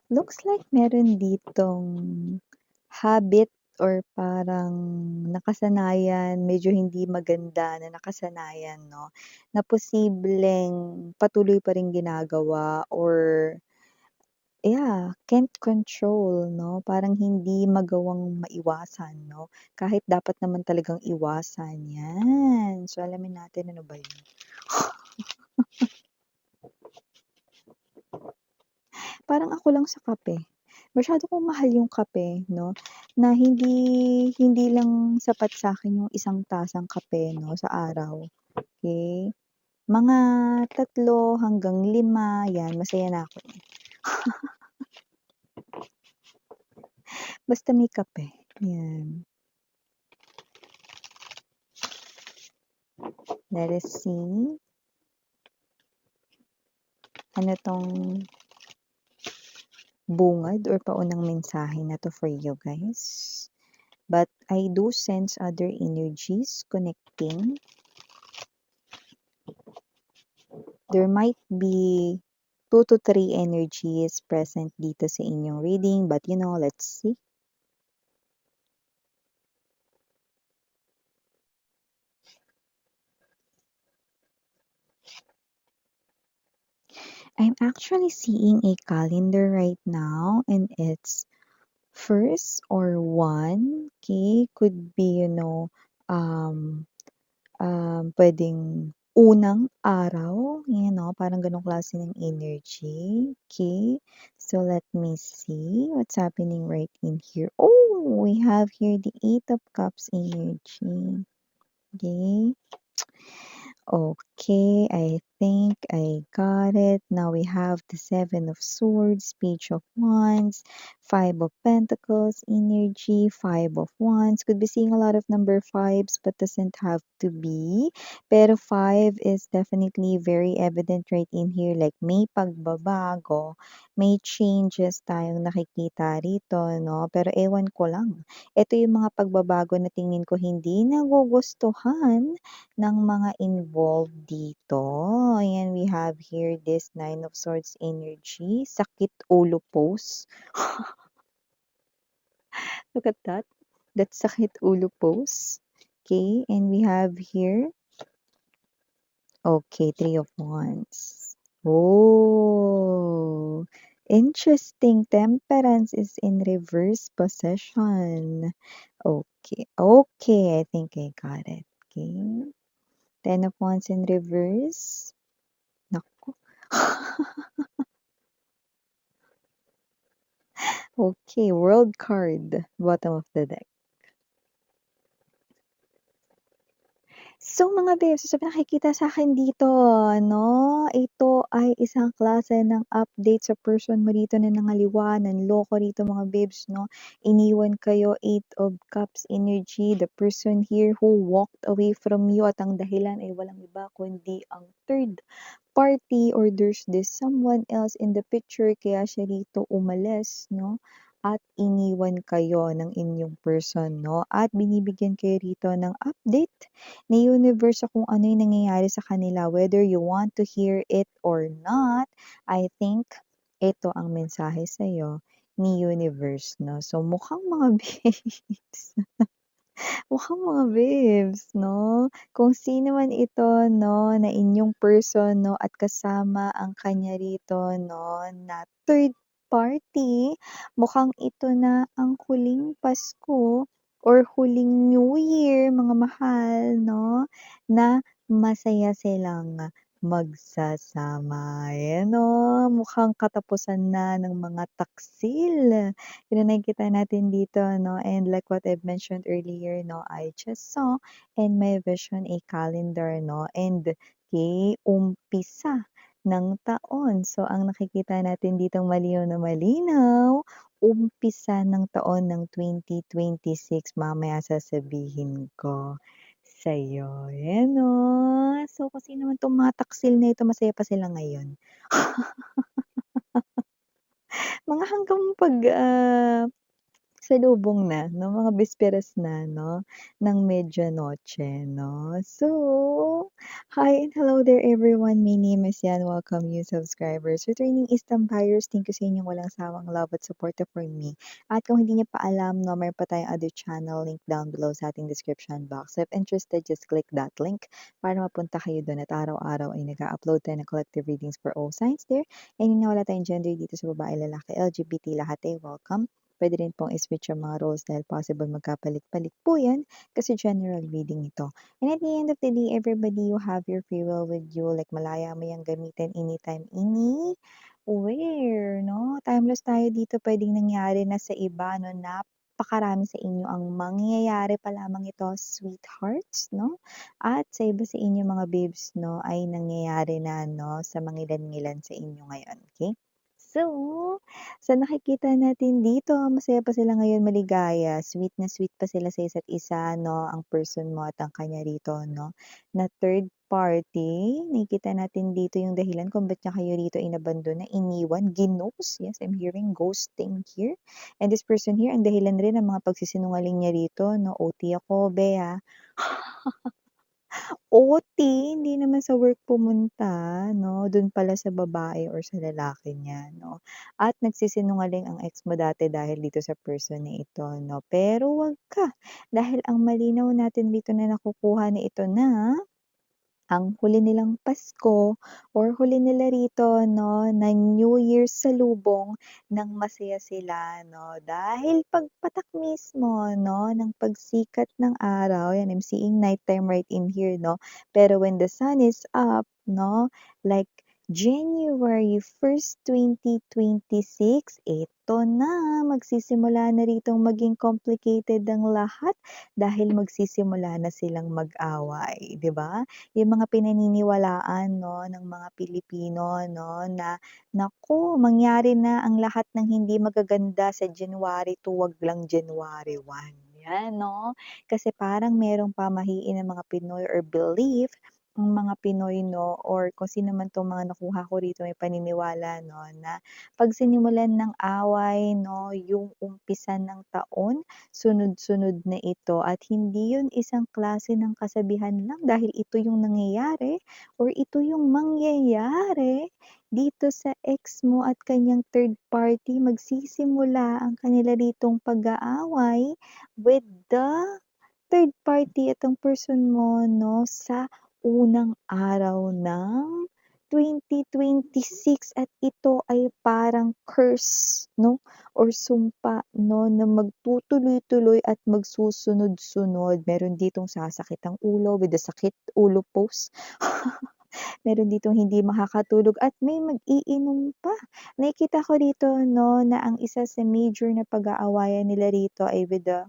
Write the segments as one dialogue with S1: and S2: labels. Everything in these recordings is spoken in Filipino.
S1: Looks like meron ditong habit or parang nakasanayan, medyo hindi maganda na nakasanayan 'no, na posibleng patuloy pa ring ginagawa or can't control 'no, parang hindi magawang maiwasan 'no, kahit dapat naman talagang iwasan, 'yan. So, alamin natin ano ba 'yun. Parang ako lang sa kape. Masyado kong mahal yung kape 'no, na hindi hindi lang sapat sa'kin yung isang tasang kape 'no, sa araw, okey? Mga 3 hanggang 5 'yan, masaya na ako. Basta may kape, 'yan. Let us see, ano 'tong bungad or paunang mensahe na 'to for you guys. But I do sense other energies connecting. There might be 2 to 3 energies present dito sa inyong reading, but let's see. I'm actually seeing a calendar right now and it's first or one, okay? Could be, um, puwedeng unang araw, parang gano'ng klase ng energy, okay? So, let me see what's happening right in here. Oh, we have here the Eight of Cups energy, okay? Okay, I think I got it. Now we have the Seven of Swords, Page of Wands, Five of Pentacles energy, Five of Wands. Could be seeing a lot of number fives, but doesn't have to be. Pero five is definitely very evident right in here. Like may pagbabago, may changes tayong nakikita rito, no? Pero ewan ko lang. Ito yung mga pagbabago na tingin ko hindi nagugustuhan ng mga involved dito. Ayan, we have here this Nine of Swords energy, sakit ulo pose. Look at that. That's sakit ulo pose. Okay, and we have here, okay, Three of Wands. Oh, interesting. Temperance is in reverse position. Okay, okay, I think I got it. Okay. Ten of Wands in reverse. Naku. Okay, world card, bottom of the deck. So mga bes, sa nakikita sa akin dito 'no, ito ay isang klase ng update sa person mo dito na nangaliwa, nanloko rito mga babes 'no. Iniwan kayo, Eight of Cups energy, the person here who walked away from you at ang dahilan ay walang iba kundi ang third party or there's this someone else in the picture kaya siya rito umalis 'no, at iniwan kayo ng inyong person 'no, at binibigyan kayo rito ng update ni universe sa kung ano yung nangyayari sa kanila whether you want to hear it or not. I think ito ang mensahe sa'yo ni universe 'no. So mukhang mga babes, mukhang mga babes 'no, kung sino man ito 'no, na inyong person 'no at kasama ang kanya rito 'no, na third party, mukhang ito na ang huling Pasko or huling New Year mga mahal 'no, na masaya silang magsasama. Ayan 'no, mukhang katapusan na ng mga taksil. Yun ang nakikita natin dito 'no, and like what I've mentioned earlier 'no, I just saw in my vision a calendar 'no, and umpisa ng taon. So ang nakikita natin ditong malinaw na malinaw, umpisa ng taon ng 2026 mamaya sasabihin ko sa'yo, ayan 'no. So kung sino man 'tong mga taksil na ito masaya pa sila ngayon. Mga hanggang salubong na 'no, mga bisperas na 'no, ng medianoche 'no. So, hi and hello there everyone, my name is Yan, welcome new subscribers, returning Eastern buyers, thank you sa inyong walang sawang love at suporta for me. At kung hindi niyo pa alam 'no, meron pa tayong other channel, link down below sa ating description box. If interested, just click that link para mapunta kayo dun at araw-araw ay nag-a-upload tayo ng collective readings for all signs there. And yun nga, wala tayong gender dito sa babae, lalaki, LGBT, lahat ay welcome. Puwede rin pong i-switch yung mga roles dahil possible magkapalit-palit po yan kasi general reading ito. And at the end of the day, everybody, you have your free will with you. Like malaya mo yang gamitin anytime, anywhere, no? Timeless tayo dito, puwedeng nangyari na sa iba, no? Napakarami sa inyo ang mangyayari pa lamang ito, sweethearts, no? At sa iba sa inyo mga babes, no, ay nangyayari na, no, sa mangilan-ngilan sa inyo ngayon, okay? So, sa nakikita natin dito, masaya pa sila ngayon, maligaya, sweet na sweet pa sila sa isa't isa 'no, ang person mo at ang kanya rito 'no, na third party. Nakikita natin dito yung dahilan kung ba't niya kayo rito inabandona, iniwan, ginost. Yes, I'm hearing ghosting here. And this person here, ang dahilan rin ng mga pagsisinungaling niya rito 'no, OT ako be, OT, hindi naman sa work pumunta 'no, dun pala sa babae or sa lalaki niya 'no. At nagsisinungaling ang ex mo dati dahil dito sa person na ito 'no. Pero wag ka, dahil ang malinaw natin dito na nakukuha na ito na ang huli nilang Pasko or huli nila rito 'no, na New Year's salubong ng masaya sila 'no. Dahil pagpatak mismo 'no, ng pagsikat ng araw, yan I'm seeing nighttime right in here 'no. Pero when the sun is up 'no, like January 1, 2026, eto na, magsisimula na ritong maging complicated ang lahat dahil magsisimula na silang mag-away, 'di ba? Yung mga pinaniniwalaan 'no, ng mga Pilipino 'no, na naku, mangyari na ang lahat ng hindi magaganda sa January 2, 'wag lang January 1, 'yan 'no. Kasi parang merong pamahiin ng mga Pinoy or belief ang mga Pinoy 'no, or kung sino man 'tong mga nakuha ko rito may paniniwala 'no, na 'pag sinimulan ng away 'no, yung umpisa ng taon, sunod-sunod na ito at hindi yun isang klase ng kasabihan lang dahil ito yung nangyayari or ito yung mangyayari dito sa ex mo at kanyang third party. Magsisimula ang kanila ditong pag-aaway with the third party at ang person mo 'no, sa unang araw ng 2026 at ito ay parang curse 'no, or sumpa 'no, na magtutuloy-tuloy at magsusunod-sunod. Meron ditong sasakit ang ulo with the sakit ulo pose. Meron ditong hindi makakatulog at may mag-iinom pa. Nakikita ko rito 'no, na ang isa sa major na pag-aawayan nila rito ay with the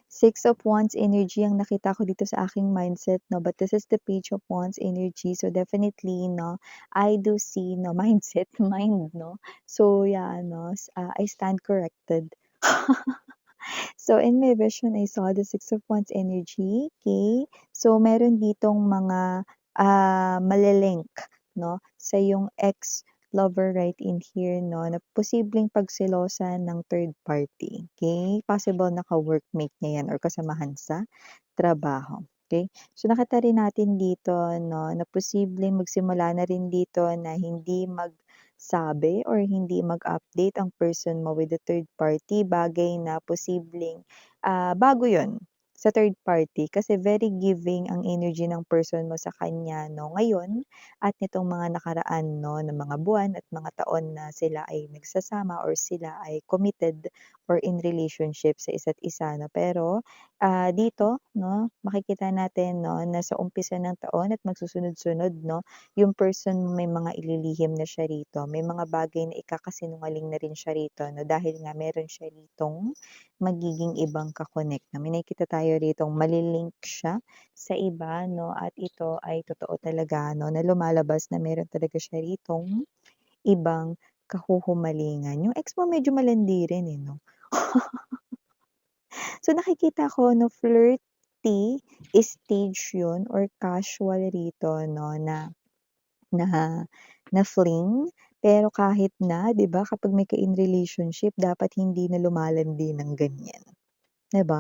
S1: Six of Wands energy ang nakita ko dito sa aking mindset 'no, but this is the Page of Wands energy. So definitely 'no, I do see 'no, mindset, mind 'no. So yeah 'no, I stand corrected. So in my vision, I saw the Six of Wands energy, okay? So meron ditong mga, male-link 'no, sa yung ex-lover right in here 'no, na posibleng pagselosan ng third party, okay? Possible na ka-workmate niya yan or kasamahan sa trabaho, okay? So nakita rin natin dito 'no, na posibleng magsimula na rin dito na hindi magsabi or hindi mag-update ang person mo with the third party, bagay na posibleng, bago 'yun sa third party kasi very giving ang energy ng person mo sa kanya 'no, ngayon at nitong mga nakaraan 'no, na mga buwan at mga taon na sila ay nagsasama or sila ay committed or in relationship sa isa't isa 'no. Pero dito 'no, makikita natin 'no, na sa umpisa ng taon at magsusunod-sunod 'no, yung person mo may mga ililihim na siya rito, may mga bagay na ikakasinungaling na rin siya rito 'no, dahil nga meron siya ritong magiging ibang ka-connect na may nakikita tayo ritong mali-link siya sa iba 'no, at ito ay totoo talaga 'no, na lumalabas na meron talaga siya ritong ibang kahuhumalingan. Yung ex mo medyo malandi rin, eh, 'no? So nakikita ko 'no, flirty stage yun or casual rito 'no, na na na fling Pero kahit na, 'di ba, kapag may ka-in relationship dapat hindi na lumalandi ng ganyan. 'Di ba?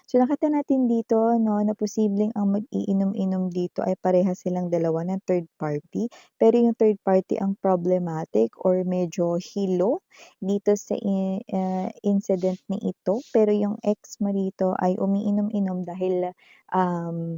S1: So, nakita natin dito 'no, na posibleng ang mag-iinom-inom dito ay parehas silang dalawa ng third party, pero yung third party ang problematic or medyo hilo dito sa incident na ito. Pero yung ex mo rito ay umiinom-inom dahil,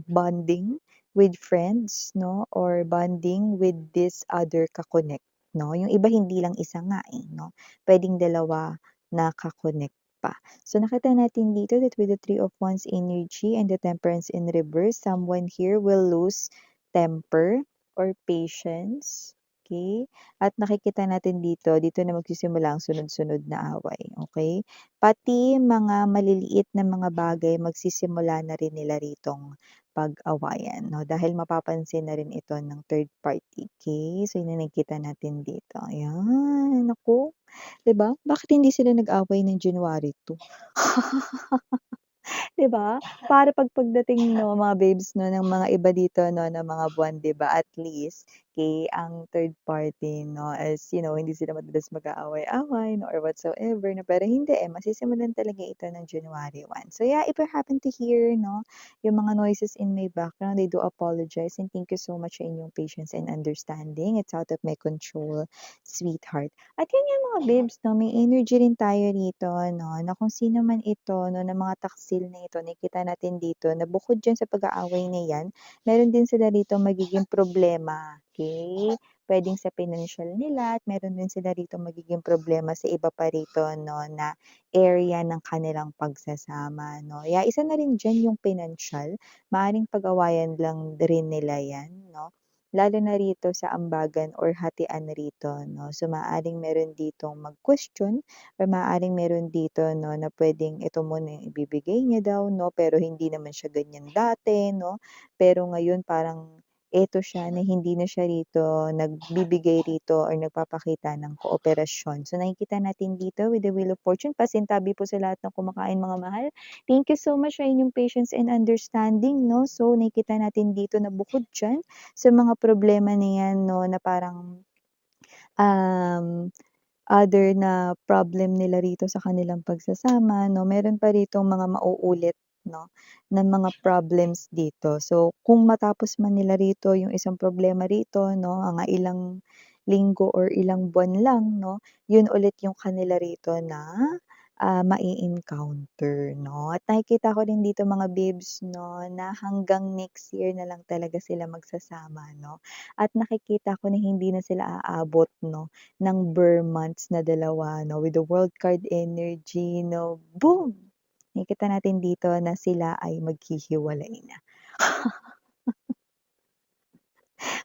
S1: bonding with friends 'no, or bonding with this other ka-connect 'no. Yung iba hindi lang isa nga, eh, 'no, puwedeng dalawa na ka-connect pa. So nakita natin dito that with the Three of Wands energy and the Temperance in reverse, someone here will lose temper or patience. Okay? At nakikita natin dito na magsisimula ang sunod-sunod na away. Okay? Pati mga maliliit na mga bagay, magsisimula na rin nila ritong pag-awayan, no? Dahil mapapansin na rin ito ng third party. Okay? So, yun ang nakikita natin dito. Ayan, naku. 'Di ba? Bakit hindi sila nag-away ng January 2? 'Di ba? Para pagdating 'no, mga babes 'no, ng mga iba dito 'no, na mga buwan 'di ba, at least, ang third party 'no is hindi sila madalas mag-aaway-away 'no or whatsoever 'no, pero hindi, masisimulan talaga ito ng January 1. So yeah, if you happen to hear 'no, yung mga noises in my background, I do apologize and thank you so much sa inyong patience and understanding. It's out of my control, sweetheart. At yun nga mga babes 'no, may energy rin tayo rito 'no, na kung sino man ito 'no, na mga taksil na ito nakikita natin dito na bukod diyan sa pag-aaway na 'yan, meron din sila rito magiging problema, okay? Puwedeng sa financial nila at meron din sila rito magiging problema sa iba pa rito 'no, na area ng kanilang pagsasama 'no. Isa na rin diyan yung financial, maaaring pag-awayan lang rin nila 'yan 'no. Lalo na rito sa ambagan or hatian rito 'no. So, maaaring meron ditong mag-question or maaaring meron dito 'no, na puwedeng ito muna yung ibibigay niya daw 'no, pero hindi naman siya ganyan dati 'no. Pero ngayon parang eto siya na hindi na siya rito nagbibigay rito or nagpapakita ng kooperasyon. So, nakikita natin dito with the Wheel of Fortune, pasintabi po sa lahat ng kumakain mga mahal. Thank you so much sa inyong patience and understanding 'no. So, nakikita natin dito na bukod diyan sa mga problema na 'yan 'no, na parang, um, other na problem nila rito sa kanilang pagsasama 'no, meron pa ritong mga mauulit 'no, na mga problems dito. So, kung matapos man nila rito yung isang problema rito 'no, mga ilang linggo or ilang buwan lang 'no, yun ulit yung kanila rito na, mai-encounter 'no. At nakikita ko rin dito mga babes 'no, na hanggang next year na lang talaga sila magsasama 'no. At nakikita ko na hindi na sila aabot 'no, ng bare months na dalawa 'no, with the World card energy 'no, boom! Nakikita natin dito na sila ay maghihiwalay na.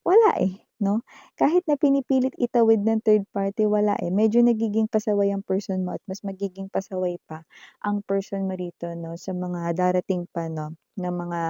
S1: Wala, eh, 'no? Kahit na pinipilit itawid ng third party, wala, eh. Medyo nagiging pasaway ang person mo at mas magiging pasaway pa ang person mo rito 'no, sa mga darating pa 'no, na mga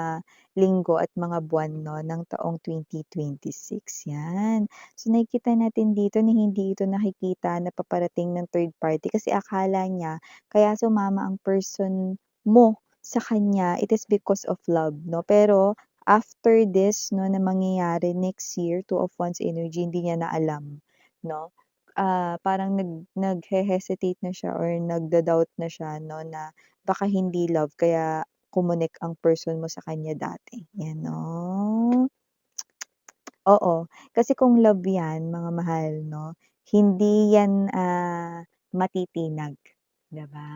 S1: linggo at mga buwan 'no, ng taong 2026, 'yan. So, nakikita natin dito na hindi ito nakikita na paparating ng third party kasi akala niya kaya sumama ang person mo sa kanya, it is because of love 'no, pero after this 'no, na mangyayari next year, Two of Wands energy, hindi niya na alam 'no. Parang naghe-hesitate na siya or nagda-doubt na siya 'no, na baka hindi love kaya kumunik ang person mo sa kanya dati, 'yan 'no. Oo, kasi kung love 'yan mga mahal 'no, hindi 'yan, matitinag, 'di ba?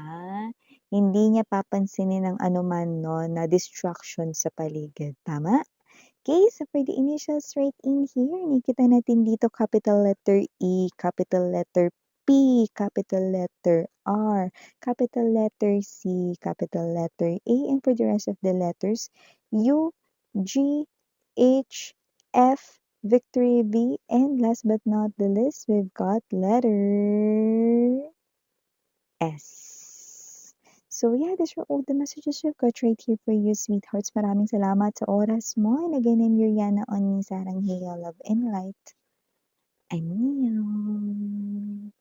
S1: Hindi niya papansinin ang anuman 'no, na distraction sa paligid, tama? Okay, so for the initials right in here, nakikita natin dito capital letter E, capital letter P, capital letter R, capital letter C, capital letter A, and for the rest of the letters, U, G, H, F, Victory V, and last but not the least, we've got letter S. So yeah, these are all the messages we've got right here for you, sweethearts. Maraming salamat sa oras mo. And again, I'm Yuriana on Sarang Hiya Love and Light. Annyeong!